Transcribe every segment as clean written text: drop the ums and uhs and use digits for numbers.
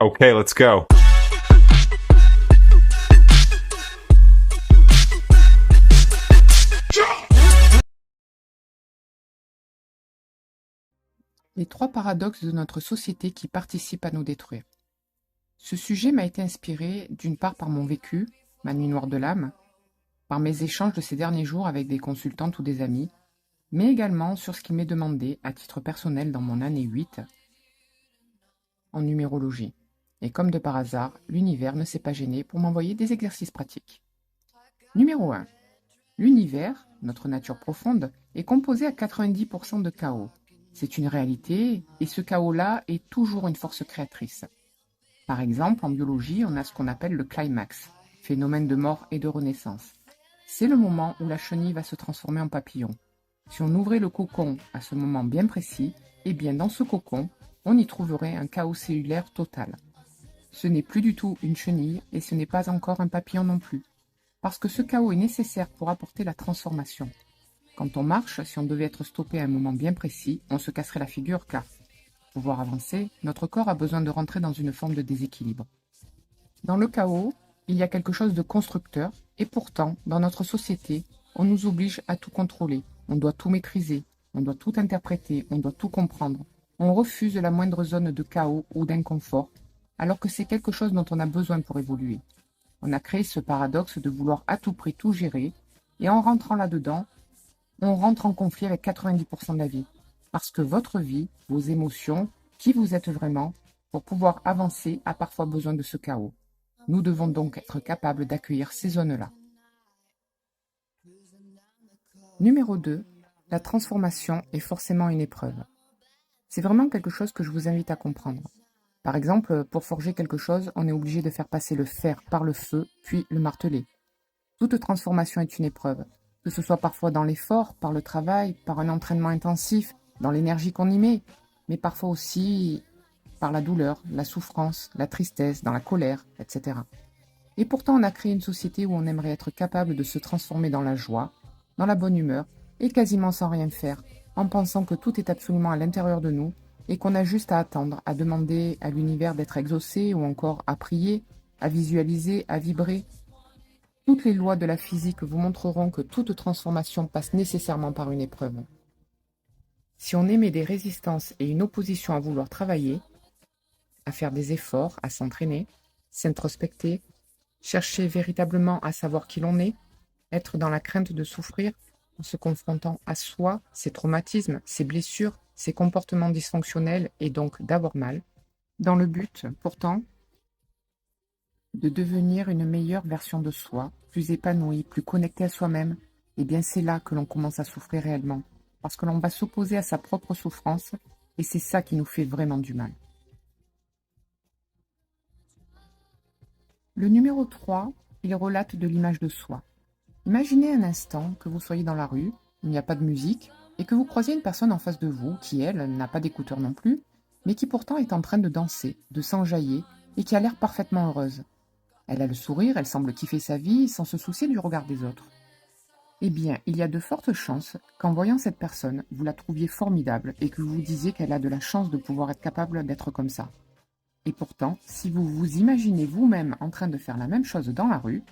Okay, let's go. Les trois paradoxes de notre société qui participent à nous détruire. Ce sujet m'a été inspiré d'une part par mon vécu, ma nuit noire de l'âme, par mes échanges de ces derniers jours avec des consultantes ou des amis, mais également sur ce qui m'est demandé à titre personnel dans mon année 8 en numérologie. Et comme de par hasard, l'univers ne s'est pas gêné pour m'envoyer des exercices pratiques. Numéro 1. L'univers, notre nature profonde, est composé à 90% de chaos. C'est une réalité, et ce chaos-là est toujours une force créatrice. Par exemple, en biologie, on a ce qu'on appelle le climax, phénomène de mort et de renaissance. C'est le moment où la chenille va se transformer en papillon. Si on ouvrait le cocon à ce moment bien précis, eh bien dans ce cocon, on y trouverait un chaos cellulaire total. Ce n'est plus du tout une chenille et ce n'est pas encore un papillon non plus, parce que ce chaos est nécessaire pour apporter la transformation. Quand on marche, si on devait être stoppé à un moment bien précis, on se casserait la figure car, pour pouvoir avancer, notre corps a besoin de rentrer dans une forme de déséquilibre. Dans le chaos, il y a quelque chose de constructeur, et pourtant, dans notre société, on nous oblige à tout contrôler, on doit tout maîtriser, on doit tout interpréter, on doit tout comprendre. On refuse la moindre zone de chaos ou d'inconfort, alors que c'est quelque chose dont on a besoin pour évoluer. On a créé ce paradoxe de vouloir à tout prix tout gérer, et en rentrant là-dedans, on rentre en conflit avec 90% de la vie. Parce que votre vie, vos émotions, qui vous êtes vraiment, pour pouvoir avancer, a parfois besoin de ce chaos. Nous devons donc être capables d'accueillir ces zones-là. Numéro 2. La transformation est forcément une épreuve. C'est vraiment quelque chose que je vous invite à comprendre. Par exemple, pour forger quelque chose, on est obligé de faire passer le fer par le feu, puis le marteler. Toute transformation est une épreuve, que ce soit parfois dans l'effort, par le travail, par un entraînement intensif, dans l'énergie qu'on y met, mais parfois aussi par la douleur, la souffrance, la tristesse, dans la colère, etc. Et pourtant, on a créé une société où on aimerait être capable de se transformer dans la joie, dans la bonne humeur, et quasiment sans rien faire, en pensant que tout est absolument à l'intérieur de nous, et qu'on a juste à attendre, à demander à l'univers d'être exaucé, ou encore à prier, à visualiser, à vibrer. Toutes les lois de la physique vous montreront que toute transformation passe nécessairement par une épreuve. Si on émet des résistances et une opposition à vouloir travailler, à faire des efforts, à s'entraîner, s'introspecter, chercher véritablement à savoir qui l'on est, être dans la crainte de souffrir, en se confrontant à soi, ses traumatismes, ses blessures, ses comportements dysfonctionnels et donc d'avoir mal, dans le but, pourtant, de devenir une meilleure version de soi, plus épanouie, plus connectée à soi-même, eh bien c'est là que l'on commence à souffrir réellement, parce que l'on va s'opposer à sa propre souffrance, et c'est ça qui nous fait vraiment du mal. Le numéro 3, il relate de l'image de soi. Imaginez un instant que vous soyez dans la rue, il n'y a pas de musique, et que vous croisez une personne en face de vous qui, elle, n'a pas d'écouteurs non plus, mais qui pourtant est en train de danser, de s'enjailler, et qui a l'air parfaitement heureuse. Elle a le sourire, elle semble kiffer sa vie sans se soucier du regard des autres. Eh bien, il y a de fortes chances qu'en voyant cette personne, vous la trouviez formidable et que vous vous disiez qu'elle a de la chance de pouvoir être capable d'être comme ça. Et pourtant, si vous vous imaginez vous-même en train de faire la même chose dans la rue,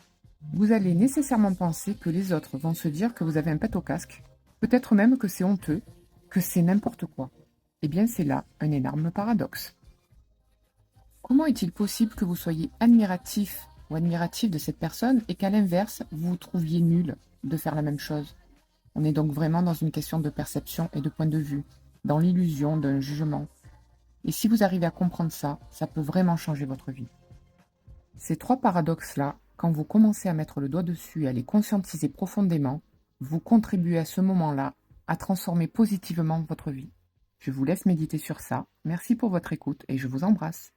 vous allez nécessairement penser que les autres vont se dire que vous avez un pet au casque, peut-être même que c'est honteux, que c'est n'importe quoi. Eh bien, c'est là un énorme paradoxe. Comment est-il possible que vous soyez admiratif ou admiratif de cette personne et qu'à l'inverse, vous vous trouviez nul de faire la même chose? On est donc vraiment dans une question de perception et de point de vue, dans l'illusion d'un jugement. Et si vous arrivez à comprendre ça, ça peut vraiment changer votre vie. Ces trois paradoxes-là, quand vous commencez à mettre le doigt dessus et à les conscientiser profondément, vous contribuez à ce moment-là à transformer positivement votre vie. Je vous laisse méditer sur ça. Merci pour votre écoute et je vous embrasse.